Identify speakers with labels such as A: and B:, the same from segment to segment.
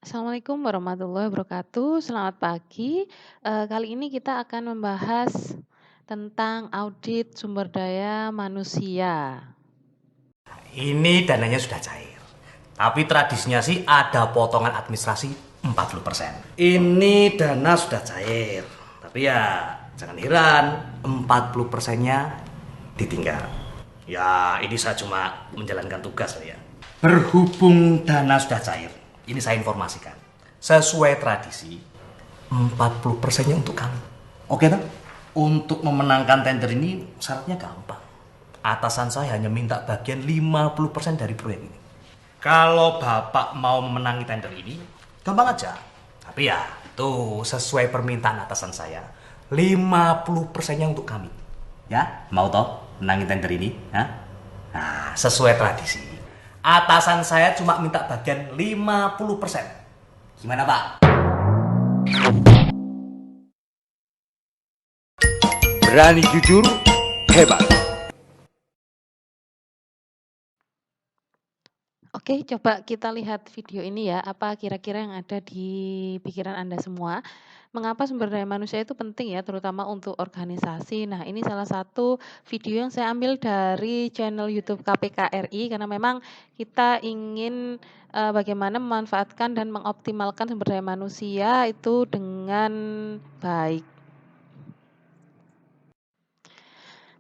A: Assalamualaikum warahmatullahi wabarakatuh. Selamat pagi. Kali ini kita akan membahas tentang audit sumber daya manusia.
B: Ini dananya sudah cair. Tapi tradisinya sih ada potongan administrasi 40%. Ini dana sudah cair. Tapi ya jangan heran, 40%-nya ditinggal. Ya ini saya cuma menjalankan tugas ya. Berhubung dana sudah cair, ini saya informasikan. Sesuai tradisi, 40%-nya untuk kami. Oke toh? Untuk memenangkan tender ini syaratnya gampang. Atasan saya hanya minta bagian 50% dari proyek ini. Kalau Bapak mau memenangi tender ini, gampang aja. Tapi ya, tuh sesuai permintaan atasan saya, 50%-nya untuk kami. Ya, mau toh menangi tender ini? Ya? Nah, sesuai tradisi. Atasan saya cuma minta bagian 50%. Gimana, Pak?
C: Berani jujur, hebat.
A: Oke, coba kita lihat video ini ya. Apa kira-kira yang ada di pikiran Anda semua? Mengapa sumber daya manusia itu penting ya, terutama untuk organisasi. Nah, ini salah satu video yang saya ambil dari channel YouTube KPK RI karena memang kita ingin bagaimana memanfaatkan dan mengoptimalkan sumber daya manusia itu dengan baik.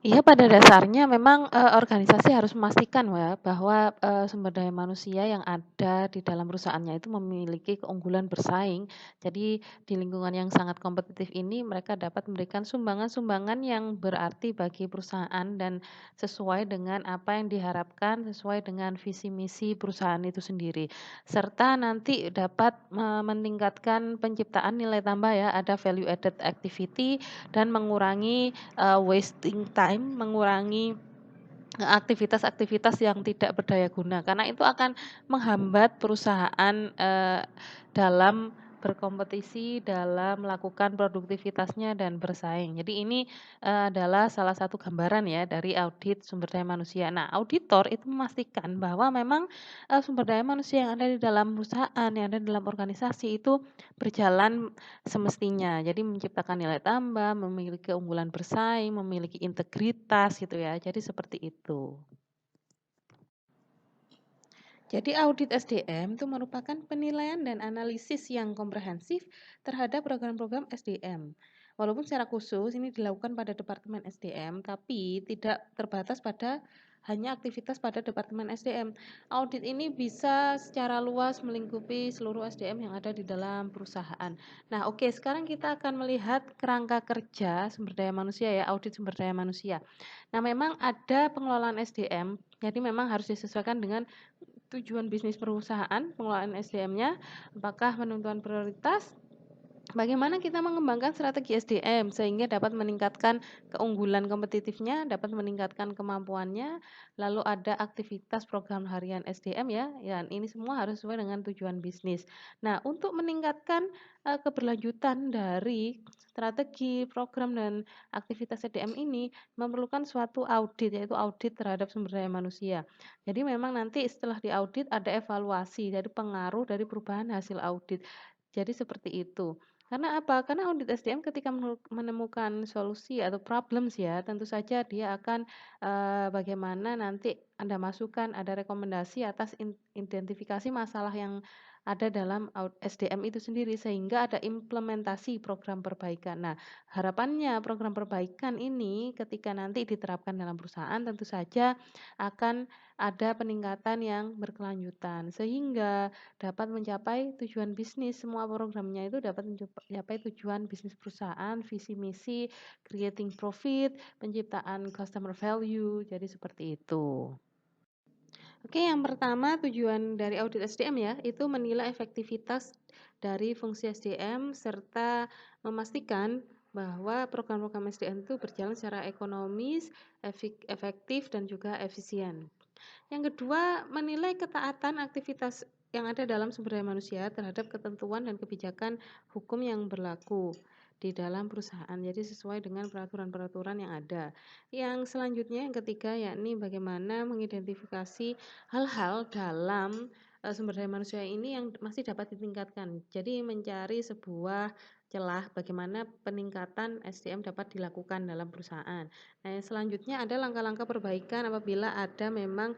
A: Iya, pada dasarnya memang, organisasi harus memastikan ya bahwa, sumber daya manusia yang ada di dalam perusahaannya itu memiliki keunggulan bersaing. Jadi di lingkungan yang sangat kompetitif ini mereka dapat memberikan sumbangan-sumbangan yang berarti bagi perusahaan dan sesuai dengan apa yang diharapkan, sesuai dengan visi misi perusahaan itu sendiri. Serta nanti dapat meningkatkan penciptaan nilai tambah ya, ada value added activity dan mengurangi wasting time, mengurangi aktivitas-aktivitas yang tidak berdaya guna, karena itu akan menghambat perusahaan dalam berkompetisi, dalam melakukan produktivitasnya dan bersaing. Jadi ini adalah salah satu gambaran ya dari audit sumber daya manusia. Nah, auditor itu memastikan bahwa memang sumber daya manusia yang ada di dalam perusahaan, yang ada di dalam organisasi itu berjalan semestinya. Jadi menciptakan nilai tambah, memiliki keunggulan bersaing, memiliki integritas gitu ya. Jadi seperti itu. Jadi audit SDM itu merupakan penilaian dan analisis yang komprehensif terhadap program-program SDM. Walaupun secara khusus ini dilakukan pada Departemen SDM, tapi tidak terbatas pada hanya aktivitas pada Departemen SDM. Audit ini bisa secara luas melingkupi seluruh SDM yang ada di dalam perusahaan. Nah, oke, sekarang kita akan melihat kerangka kerja sumber daya manusia ya, audit sumber daya manusia. Nah, memang ada pengelolaan SDM, jadi memang harus disesuaikan dengan tujuan bisnis perusahaan, pengelolaan SDM-nya, apakah penentuan prioritas, bagaimana kita mengembangkan strategi SDM sehingga dapat meningkatkan keunggulan kompetitifnya, dapat meningkatkan kemampuannya, lalu ada aktivitas program harian SDM ya, dan ini semua harus sesuai dengan tujuan bisnis. Nah, untuk meningkatkan keberlanjutan dari strategi, program, dan aktivitas SDM ini memerlukan suatu audit, yaitu audit terhadap sumber daya manusia. Jadi memang nanti setelah diaudit ada evaluasi dari pengaruh dari perubahan hasil audit. Jadi seperti itu. Karena apa? Karena audit SDM ketika menemukan solusi atau problems ya, tentu saja dia akan bagaimana nanti ada masukan, ada rekomendasi atas identifikasi masalah yang ada dalam SDM itu sendiri sehingga ada implementasi program perbaikan. Nah, harapannya program perbaikan ini ketika nanti diterapkan dalam perusahaan tentu saja akan ada peningkatan yang berkelanjutan sehingga dapat mencapai tujuan bisnis. Semua programnya itu dapat mencapai tujuan bisnis perusahaan, visi misi, creating profit, penciptaan customer value. Jadi seperti itu. Oke, yang pertama tujuan dari audit SDM ya, itu menilai efektivitas dari fungsi SDM serta memastikan bahwa program-program SDM itu berjalan secara ekonomis, efektif dan juga efisien. Yang kedua, menilai ketaatan aktivitas yang ada dalam sumber daya manusia terhadap ketentuan dan kebijakan hukum yang berlaku di dalam perusahaan. Jadi sesuai dengan peraturan-peraturan yang ada. Yang selanjutnya yang ketiga yakni bagaimana mengidentifikasi hal-hal dalam sumber daya manusia ini yang masih dapat ditingkatkan. Jadi mencari sebuah celah bagaimana peningkatan SDM dapat dilakukan dalam perusahaan. Nah, yang selanjutnya ada langkah-langkah perbaikan apabila ada memang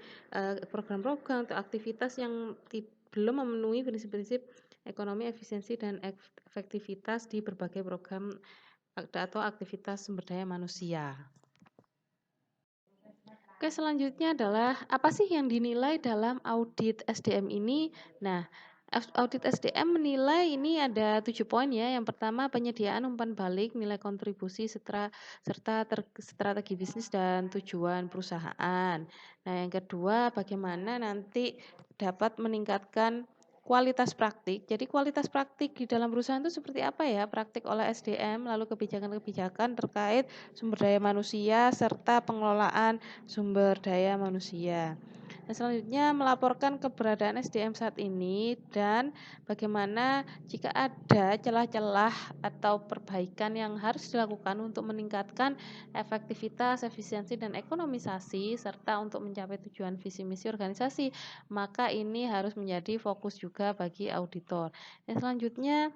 A: program-program atau aktivitas yang belum memenuhi prinsip-prinsip ekonomi efisiensi dan efektivitas di berbagai program atau aktivitas sumber daya manusia. Oke, selanjutnya adalah apa sih yang dinilai dalam audit SDM ini? Nah, audit SDM menilai ini ada 7 poin ya. Yang pertama, penyediaan umpan balik, nilai kontribusi serta strategi bisnis dan tujuan perusahaan. Nah, yang kedua, bagaimana nanti dapat meningkatkan kualitas praktik. Jadi kualitas praktik di dalam perusahaan itu seperti apa ya? Praktik oleh SDM, lalu kebijakan-kebijakan terkait sumber daya manusia serta pengelolaan sumber daya manusia. Nah, selanjutnya melaporkan keberadaan SDM saat ini dan bagaimana jika ada celah-celah atau perbaikan yang harus dilakukan untuk meningkatkan efektivitas, efisiensi, dan ekonomisasi serta untuk mencapai tujuan visi misi organisasi, maka ini harus menjadi fokus juga bagi auditor. Dan selanjutnya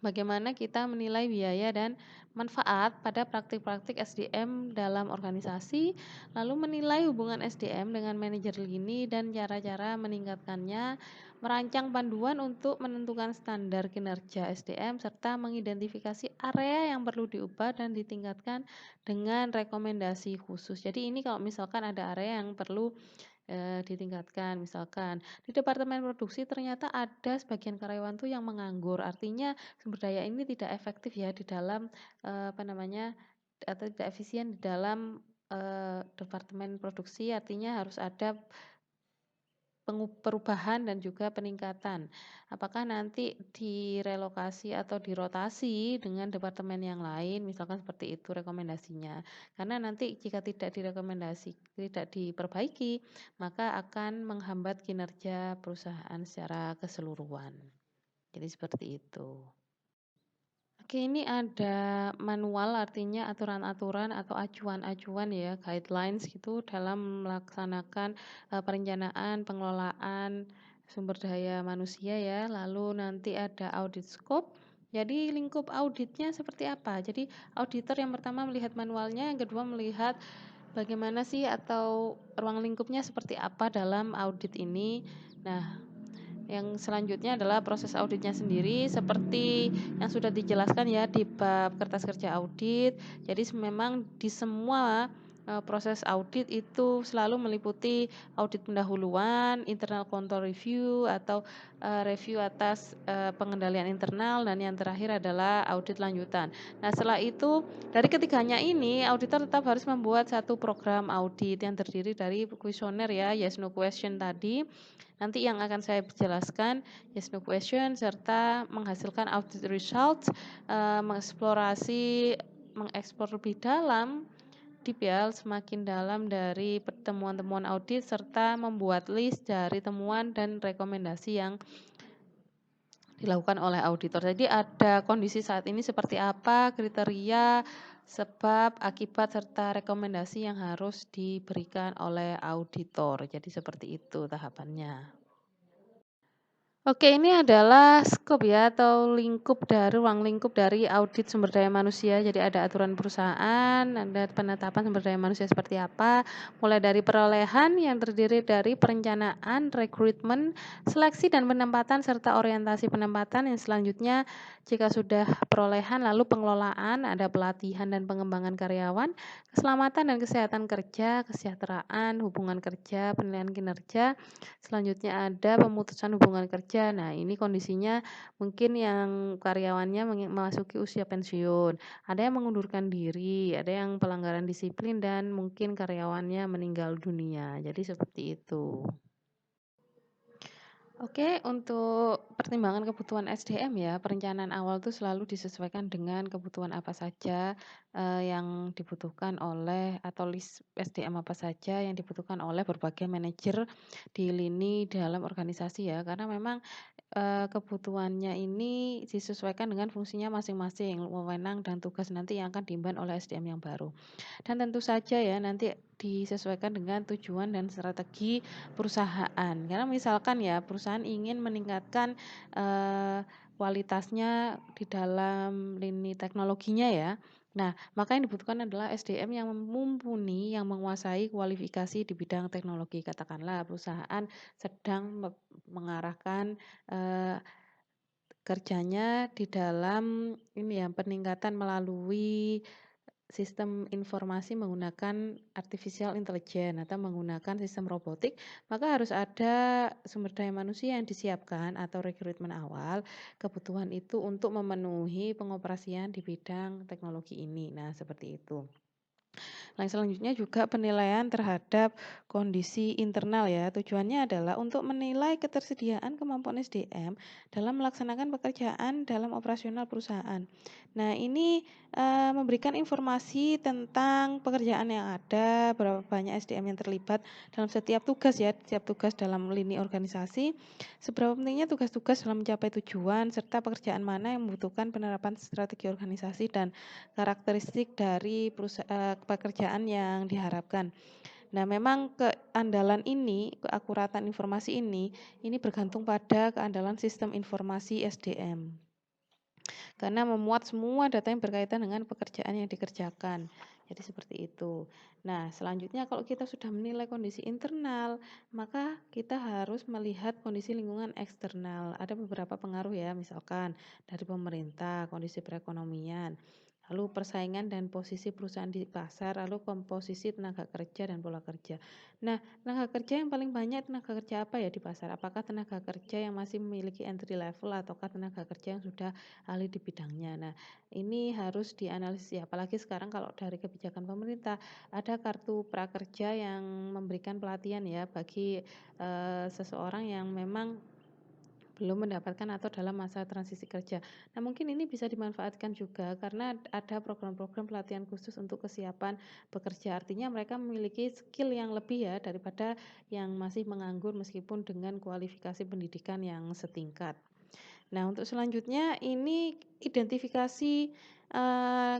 A: bagaimana kita menilai biaya dan manfaat pada praktik-praktik SDM dalam organisasi, lalu menilai hubungan SDM dengan manajer lini dan cara-cara meningkatkannya, merancang panduan untuk menentukan standar kinerja SDM, serta mengidentifikasi area yang perlu diubah dan ditingkatkan dengan rekomendasi khusus. Jadi ini kalau misalkan ada area yang perlu ditingkatkan. Misalkan di departemen produksi ternyata ada sebagian karyawan tuh yang menganggur, artinya sumber daya ini tidak efektif ya di dalam apa namanya atau tidak efisien di dalam departemen produksi, artinya harus ada perubahan dan juga peningkatan. Apakah nanti direlokasi atau dirotasi dengan departemen yang lain, misalkan seperti itu rekomendasinya. Karena nanti jika tidak tidak diperbaiki, maka akan menghambat kinerja perusahaan secara keseluruhan. Jadi seperti itu. Oke, ini ada manual, artinya aturan-aturan atau acuan-acuan ya, guidelines gitu dalam melaksanakan perencanaan, pengelolaan sumber daya manusia ya. Lalu nanti ada audit scope. Jadi lingkup auditnya seperti apa? Jadi auditor yang pertama melihat manualnya, yang kedua melihat bagaimana sih atau ruang lingkupnya seperti apa dalam audit ini. Nah, yang selanjutnya adalah proses auditnya sendiri seperti yang sudah dijelaskan ya di bab kertas kerja audit. Jadi memang di semua proses audit itu selalu meliputi audit pendahuluan, internal control review atau review atas pengendalian internal, dan yang terakhir adalah audit lanjutan. Nah, setelah itu dari ketiganya ini auditor tetap harus membuat satu program audit yang terdiri dari kuesioner ya, yes no question tadi. Nanti yang akan saya jelaskan yes no question serta menghasilkan audit results, mengeksplor lebih dalam deep ya, semakin dalam dari temuan-temuan audit serta membuat list dari temuan dan rekomendasi yang dilakukan oleh auditor. Jadi ada kondisi saat ini seperti apa, kriteria, sebab, akibat, serta rekomendasi yang harus diberikan oleh auditor. Jadi seperti itu tahapannya. Oke, ini adalah skop ya atau ruang lingkup dari audit sumber daya manusia. Jadi ada aturan perusahaan, ada penetapan sumber daya manusia seperti apa, mulai dari perolehan yang terdiri dari perencanaan, rekrutmen, seleksi dan penempatan serta orientasi penempatan. Yang selanjutnya jika sudah perolehan lalu pengelolaan, ada pelatihan dan pengembangan karyawan, keselamatan dan kesehatan kerja, kesejahteraan, hubungan kerja, penilaian kinerja. Selanjutnya ada pemutusan hubungan kerja. Nah, ini kondisinya mungkin yang karyawannya memasuki usia pensiun, ada yang mengundurkan diri, ada yang pelanggaran disiplin dan mungkin karyawannya meninggal dunia. Jadi seperti itu. Oke, untuk pertimbangan kebutuhan SDM ya, perencanaan awal itu selalu disesuaikan dengan kebutuhan apa saja yang dibutuhkan oleh atau list SDM apa saja yang dibutuhkan oleh berbagai manajer di lini dalam organisasi ya. Karena memang kebutuhannya ini disesuaikan dengan fungsinya masing-masing, wewenang dan tugas nanti yang akan diemban oleh SDM yang baru. Dan tentu saja ya nanti disesuaikan dengan tujuan dan strategi perusahaan. Karena misalkan ya perusahaan ingin meningkatkan kualitasnya di dalam lini teknologinya ya. Nah, maka yang dibutuhkan adalah SDM yang mumpuni, yang menguasai kualifikasi di bidang teknologi. Katakanlah perusahaan sedang mengarahkan kerjanya di dalam ini ya, peningkatan melalui sistem informasi menggunakan artificial intelligence atau menggunakan sistem robotik, maka harus ada sumber daya manusia yang disiapkan atau rekrutmen awal kebutuhan itu untuk memenuhi pengoperasian di bidang teknologi ini. Nah, seperti itu. Nah, selanjutnya juga penilaian terhadap kondisi internal ya. Tujuannya adalah untuk menilai ketersediaan kemampuan SDM dalam melaksanakan pekerjaan dalam operasional perusahaan. Nah, ini memberikan informasi tentang pekerjaan yang ada, berapa banyak SDM yang terlibat dalam setiap tugas ya, setiap tugas dalam lini organisasi, seberapa pentingnya tugas-tugas dalam mencapai tujuan, serta pekerjaan mana yang membutuhkan penerapan strategi organisasi dan karakteristik dari pekerjaan yang diharapkan. Nah, memang keandalan ini, keakuratan informasi ini bergantung pada keandalan sistem informasi SDM. Karena memuat semua data yang berkaitan dengan pekerjaan yang dikerjakan. Jadi seperti itu. Nah, selanjutnya kalau kita sudah menilai kondisi internal, maka kita harus melihat kondisi lingkungan eksternal. Ada beberapa pengaruh ya, misalkan dari pemerintah, kondisi perekonomian, lalu persaingan dan posisi perusahaan di pasar, lalu komposisi tenaga kerja dan pola kerja. Nah, tenaga kerja yang paling banyak tenaga kerja apa ya di pasar? Apakah tenaga kerja yang masih memiliki entry level ataukah tenaga kerja yang sudah ahli di bidangnya? Nah, ini harus dianalisis ya, apalagi sekarang kalau dari kebijakan pemerintah ada kartu prakerja yang memberikan pelatihan ya bagi seseorang yang memang belum mendapatkan atau dalam masa transisi kerja. Nah, mungkin ini bisa dimanfaatkan juga karena ada program-program pelatihan khusus untuk kesiapan bekerja. Artinya mereka memiliki skill yang lebih ya daripada yang masih menganggur meskipun dengan kualifikasi pendidikan yang setingkat. Nah, untuk selanjutnya ini identifikasi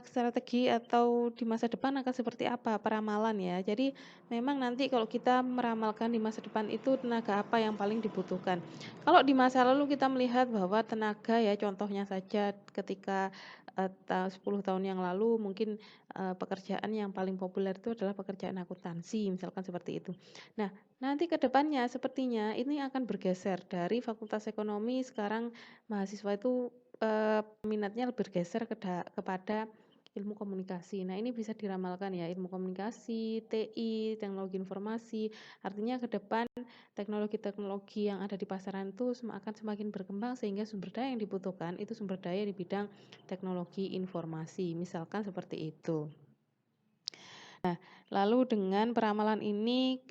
A: strategi atau di masa depan akan seperti apa, peramalan ya. Jadi memang nanti kalau kita meramalkan di masa depan itu tenaga apa yang paling dibutuhkan. Kalau di masa lalu kita melihat bahwa tenaga ya contohnya saja ketika 10 tahun yang lalu mungkin pekerjaan yang paling populer itu adalah pekerjaan akuntansi, misalkan seperti itu. Nah, nanti ke depannya sepertinya ini akan bergeser dari Fakultas Ekonomi sekarang mahasiswa itu minatnya bergeser kepada ilmu komunikasi. Nah, ini bisa diramalkan ya, ilmu komunikasi, TI, teknologi informasi. Artinya ke depan teknologi-teknologi yang ada di pasaran itu akan semakin berkembang sehingga sumber daya yang dibutuhkan itu sumber daya di bidang teknologi informasi. Misalkan seperti itu. Lalu dengan peramalan ini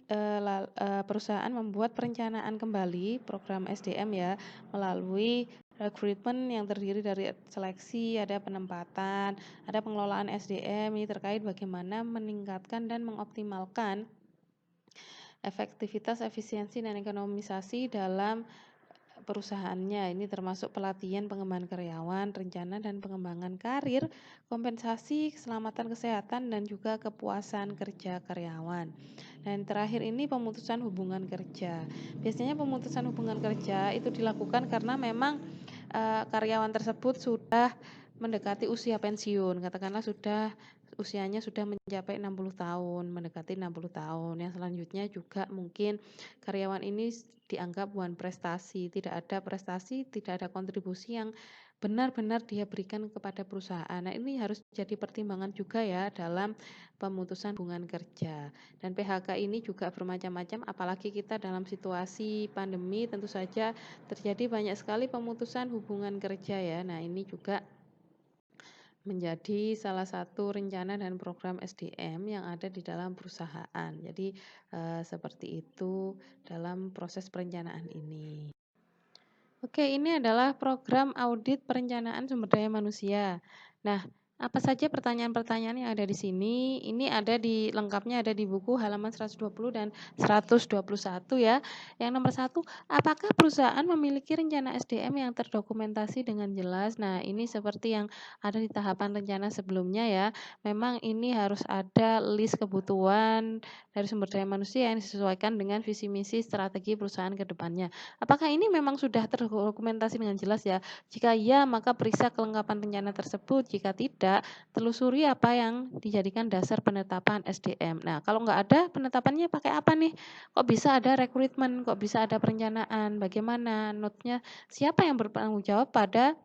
A: perusahaan membuat perencanaan kembali program SDM ya melalui rekrutmen yang terdiri dari seleksi, ada penempatan, ada pengelolaan SDM ini terkait bagaimana meningkatkan dan mengoptimalkan efektivitas, efisiensi dan ekonomisasi dalam perusahaannya. Ini termasuk pelatihan pengembangan karyawan, rencana dan pengembangan karir, kompensasi, keselamatan kesehatan dan juga kepuasan kerja karyawan. Dan terakhir ini pemutusan hubungan kerja. Biasanya pemutusan hubungan kerja itu dilakukan karena memang karyawan tersebut sudah mendekati usia pensiun. Katakanlah usianya sudah mencapai 60 tahun, mendekati 60 tahun. Yang selanjutnya juga mungkin karyawan ini dianggap bukan prestasi, tidak ada prestasi, tidak ada kontribusi yang benar-benar dia berikan kepada perusahaan. Nah, ini harus jadi pertimbangan juga ya dalam pemutusan hubungan kerja. Dan PHK ini juga bermacam-macam, apalagi kita dalam situasi pandemi tentu saja terjadi banyak sekali pemutusan hubungan kerja ya. Nah, ini juga menjadi salah satu rencana dan program SDM yang ada di dalam perusahaan. Jadi seperti itu dalam proses perencanaan ini. Oke, ini adalah program audit perencanaan sumber daya manusia. Nah, Apa saja pertanyaan-pertanyaan yang ada di sini? Ini ada di lengkapnya ada di buku halaman 120 dan 121 ya. Yang nomor satu, apakah perusahaan memiliki rencana SDM yang terdokumentasi dengan jelas? Nah, ini seperti yang ada di tahapan rencana sebelumnya ya. Memang ini harus ada list kebutuhan dari sumber daya manusia yang disesuaikan dengan visi misi strategi perusahaan ke depannya. Apakah ini memang sudah terdokumentasi dengan jelas ya? Jika iya, maka periksa kelengkapan rencana tersebut. Jika tidak, telusuri apa yang dijadikan dasar penetapan SDM. Nah, kalau nggak ada penetapannya pakai apa nih? Kok bisa ada rekrutmen? Kok bisa ada perencanaan? Bagaimana? Note-nya siapa yang bertanggung jawab pada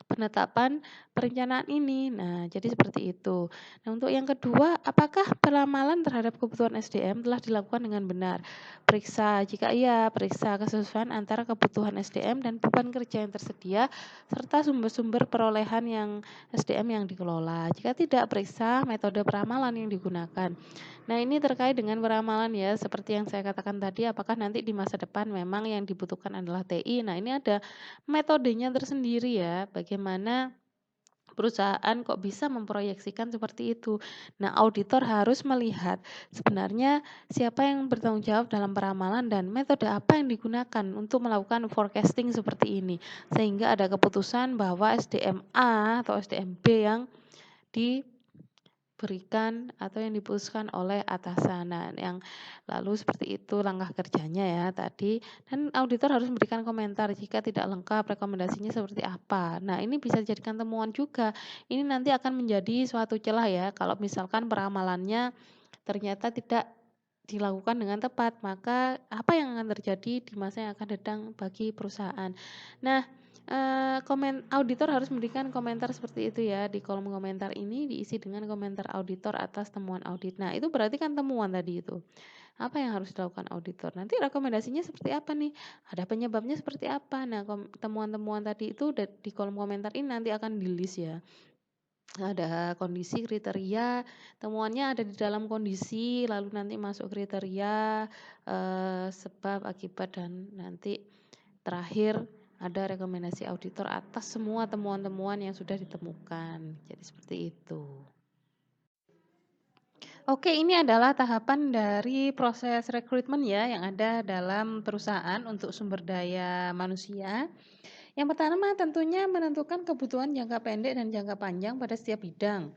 A: penetapan perencanaan ini. Nah, jadi seperti itu. Nah, untuk yang kedua, apakah peramalan terhadap kebutuhan SDM telah dilakukan dengan benar? Periksa, jika iya, periksa kesesuaian antara kebutuhan SDM dan beban kerja yang tersedia, serta sumber-sumber perolehan yang SDM yang dikelola. Jika tidak, periksa metode peramalan yang digunakan. Nah, ini terkait dengan peramalan ya, seperti yang saya katakan tadi, apakah nanti di masa depan memang yang dibutuhkan adalah TI. Nah, ini ada metodenya tersendiri ya, bagaimana perusahaan kok bisa memproyeksikan seperti itu. Nah, auditor harus melihat sebenarnya siapa yang bertanggung jawab dalam peramalan dan metode apa yang digunakan untuk melakukan forecasting seperti ini. Sehingga ada keputusan bahwa SDM A atau SDM B yang diberikan atau yang diputuskan oleh atasan. Nah, yang lalu seperti itu langkah kerjanya ya tadi. Dan auditor harus memberikan komentar jika tidak lengkap rekomendasinya seperti apa. Nah, ini bisa dijadikan temuan juga. Ini nanti akan menjadi suatu celah ya kalau misalkan peramalannya ternyata tidak dilakukan dengan tepat, maka apa yang akan terjadi di masa yang akan datang bagi perusahaan. Nah, auditor harus memberikan komentar seperti itu ya. Di kolom komentar ini diisi dengan komentar auditor atas temuan audit. Nah, itu berarti kan temuan tadi itu. Apa yang harus dilakukan auditor? Nanti rekomendasinya seperti apa nih? Ada penyebabnya seperti apa? Nah, temuan-temuan tadi itu di kolom komentar ini nanti akan di-list ya. Ada kondisi, kriteria, temuannya ada di dalam kondisi, lalu nanti masuk kriteria, sebab, akibat, dan nanti terakhir ada rekomendasi auditor atas semua temuan-temuan yang sudah ditemukan. Jadi seperti itu. Oke, ini adalah tahapan dari proses rekrutmen ya yang ada dalam perusahaan untuk sumber daya manusia. Yang pertama tentunya menentukan kebutuhan jangka pendek dan jangka panjang pada setiap bidang,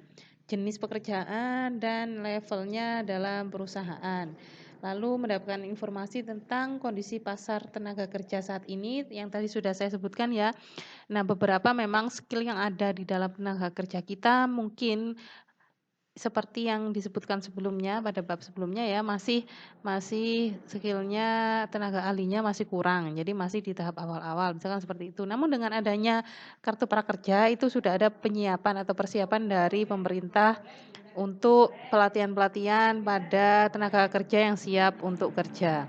A: jenis pekerjaan, dan levelnya dalam perusahaan. Lalu mendapatkan informasi tentang kondisi pasar tenaga kerja saat ini yang tadi sudah saya sebutkan ya. Nah, beberapa memang skill yang ada di dalam tenaga kerja kita mungkin seperti yang disebutkan sebelumnya pada bab sebelumnya ya, masih masih skillnya tenaga ahlinya masih kurang. Jadi masih di tahap awal-awal misalkan seperti itu. Namun dengan adanya kartu prakerja itu sudah ada penyiapan atau persiapan dari pemerintah untuk pelatihan-pelatihan pada tenaga kerja yang siap untuk kerja.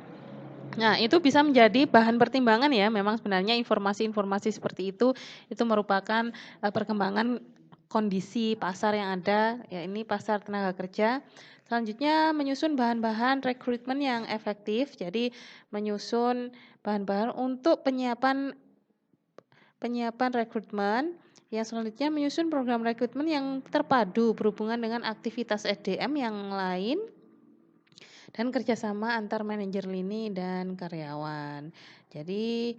A: Nah, itu bisa menjadi bahan pertimbangan ya. Memang sebenarnya informasi-informasi seperti itu merupakan perkembangan kondisi pasar yang ada, ya ini pasar tenaga kerja. Selanjutnya menyusun bahan-bahan rekrutmen yang efektif. Jadi menyusun bahan-bahan untuk penyiapan rekrutmen. Yang selanjutnya menyusun program rekrutmen yang terpadu berhubungan dengan aktivitas SDM yang lain dan kerjasama antar manajer lini dan karyawan. Jadi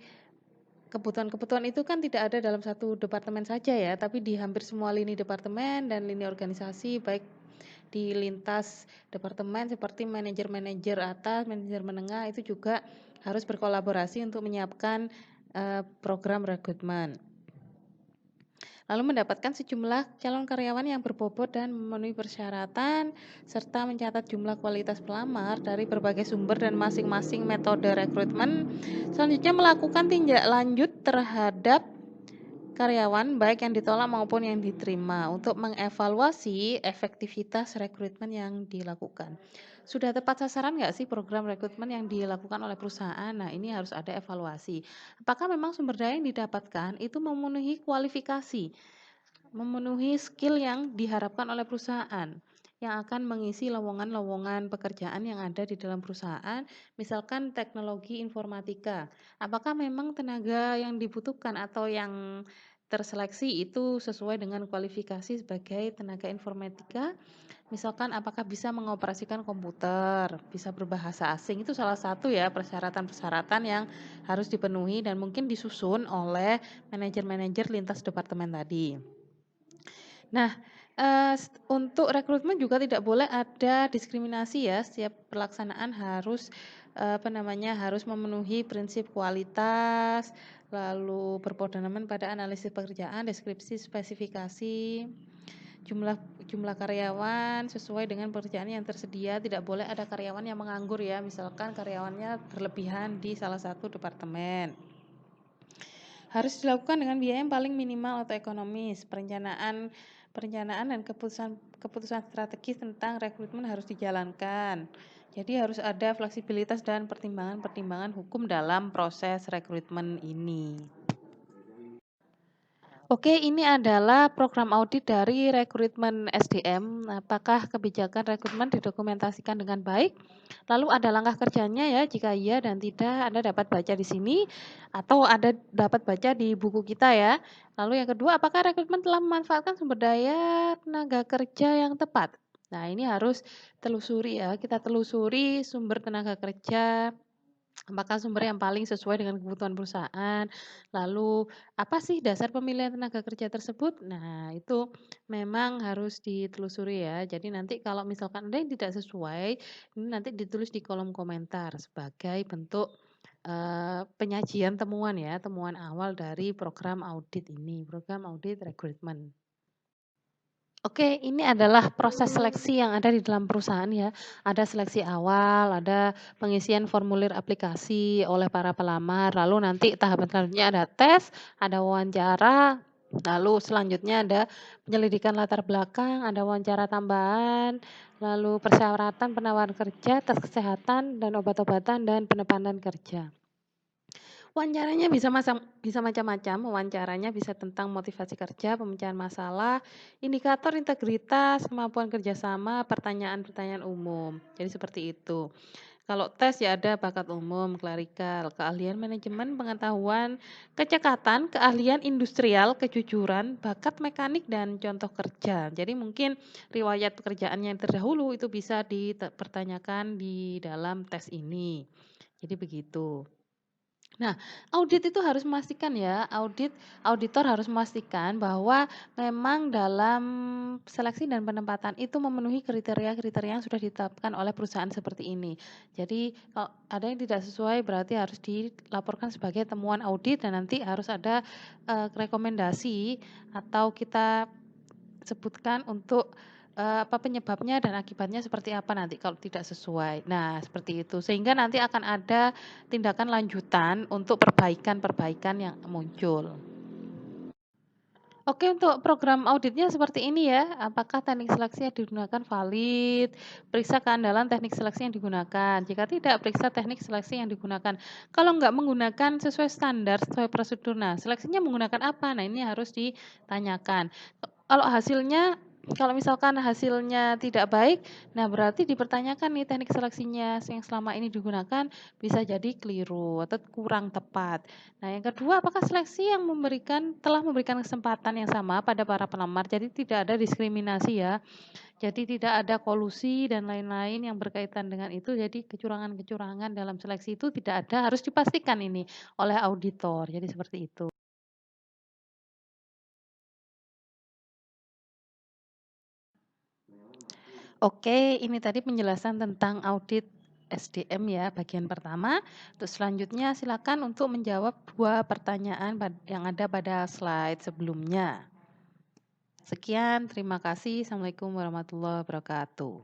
A: kebutuhan-kebutuhan itu kan tidak ada dalam satu departemen saja ya, tapi di hampir semua lini departemen dan lini organisasi, baik di lintas departemen seperti manajer-manajer atas, manajer menengah itu juga harus berkolaborasi untuk menyiapkan program rekrutmen. Lalu mendapatkan sejumlah calon karyawan yang berbobot dan memenuhi persyaratan, serta mencatat jumlah kualitas pelamar dari berbagai sumber dan masing-masing metode rekrutmen. Selanjutnya melakukan tindak lanjut terhadap karyawan baik yang ditolak maupun yang diterima untuk mengevaluasi efektivitas rekrutmen yang dilakukan. Sudah tepat sasaran nggak sih program rekrutmen yang dilakukan oleh perusahaan? Nah, ini harus ada evaluasi. Apakah memang sumber daya yang didapatkan itu memenuhi kualifikasi, memenuhi skill yang diharapkan oleh perusahaan yang akan mengisi lowongan-lowongan pekerjaan yang ada di dalam perusahaan, misalkan teknologi informatika. Apakah memang tenaga yang dibutuhkan atau yang terseleksi itu sesuai dengan kualifikasi sebagai tenaga informatika, misalkan apakah bisa mengoperasikan komputer, bisa berbahasa asing, itu salah satu ya persyaratan-persyaratan yang harus dipenuhi dan mungkin disusun oleh manajer-manajer lintas departemen tadi. Nah, untuk rekrutmen juga tidak boleh ada diskriminasi ya, setiap pelaksanaan harus, harus memenuhi prinsip kualitas, lalu berpondasi pada analisis pekerjaan, deskripsi, spesifikasi, jumlah jumlah karyawan sesuai dengan pekerjaan yang tersedia, tidak boleh ada karyawan yang menganggur ya, misalkan karyawannya berlebihan di salah satu departemen. Harus dilakukan dengan biaya yang paling minimal atau ekonomis. Perencanaan dan keputusan strategis tentang rekrutmen harus dijalankan. Jadi harus ada fleksibilitas dan pertimbangan-pertimbangan hukum dalam proses rekrutmen ini. Oke, ini adalah program audit dari rekrutmen SDM. Apakah kebijakan rekrutmen didokumentasikan dengan baik? Lalu ada langkah kerjanya ya, jika iya dan tidak, Anda dapat baca di sini atau Anda dapat baca di buku kita ya. Lalu yang kedua, apakah rekrutmen telah memanfaatkan sumber daya tenaga kerja yang tepat? Nah, ini harus telusuri ya, kita telusuri sumber tenaga kerja, apakah sumber yang paling sesuai dengan kebutuhan perusahaan, lalu apa sih dasar pemilihan tenaga kerja tersebut? Nah, itu memang harus ditelusuri ya. Jadi nanti kalau misalkan ada yang tidak sesuai, ini nanti ditulis di kolom komentar sebagai bentuk penyajian temuan ya, temuan awal dari program audit ini, program audit rekrutmen. Oke, ini adalah proses seleksi yang ada di dalam perusahaan ya. Ada seleksi awal, ada pengisian formulir aplikasi oleh para pelamar, lalu nanti tahapan selanjutnya ada tes, ada wawancara, lalu selanjutnya ada penyelidikan latar belakang, ada wawancara tambahan, lalu persyaratan penawaran kerja, tes kesehatan dan obat-obatan dan penempatan kerja. Wawancaranya bisa macam-macam, wawancaranya bisa tentang motivasi kerja, pemecahan masalah, indikator integritas, kemampuan kerjasama, pertanyaan-pertanyaan umum. Jadi seperti itu. Kalau tes ya ada bakat umum, klerikal, keahlian manajemen, pengetahuan, kecekatan, keahlian industrial, kejujuran, bakat mekanik, dan contoh kerja. Jadi mungkin riwayat pekerjaannya yang terdahulu itu bisa dipertanyakan di dalam tes ini. Jadi begitu. Nah, audit itu harus memastikan ya, auditor harus memastikan bahwa memang dalam seleksi dan penempatan itu memenuhi kriteria-kriteria yang sudah ditetapkan oleh perusahaan seperti ini. Jadi kalau ada yang tidak sesuai berarti harus dilaporkan sebagai temuan audit dan nanti harus ada rekomendasi atau kita sebutkan untuk apa penyebabnya dan akibatnya seperti apa nanti kalau tidak sesuai. Nah, seperti itu. Sehingga nanti akan ada tindakan lanjutan untuk perbaikan-perbaikan yang muncul. Oke, untuk program auditnya seperti ini ya. Apakah teknik seleksi yang digunakan valid? Periksa keandalan teknik seleksi yang digunakan. Jika tidak, periksa teknik seleksi yang digunakan. Kalau enggak menggunakan sesuai standar, sesuai prosedur, nah seleksinya menggunakan apa? Nah, ini harus ditanyakan. Kalau misalkan hasilnya tidak baik, nah berarti dipertanyakan nih teknik seleksinya yang selama ini digunakan bisa jadi keliru atau kurang tepat. Nah, yang kedua, apakah seleksi yang telah memberikan kesempatan yang sama pada para pelamar, jadi tidak ada diskriminasi ya. Jadi tidak ada kolusi dan lain-lain yang berkaitan dengan itu, jadi kecurangan-kecurangan dalam seleksi itu tidak ada, harus dipastikan ini oleh auditor. Jadi seperti itu. Oke, ini tadi penjelasan tentang audit SDM ya, bagian pertama. Terus selanjutnya silakan untuk menjawab 2 pertanyaan yang ada pada slide sebelumnya. Sekian, terima kasih. Assalamualaikum warahmatullahi wabarakatuh.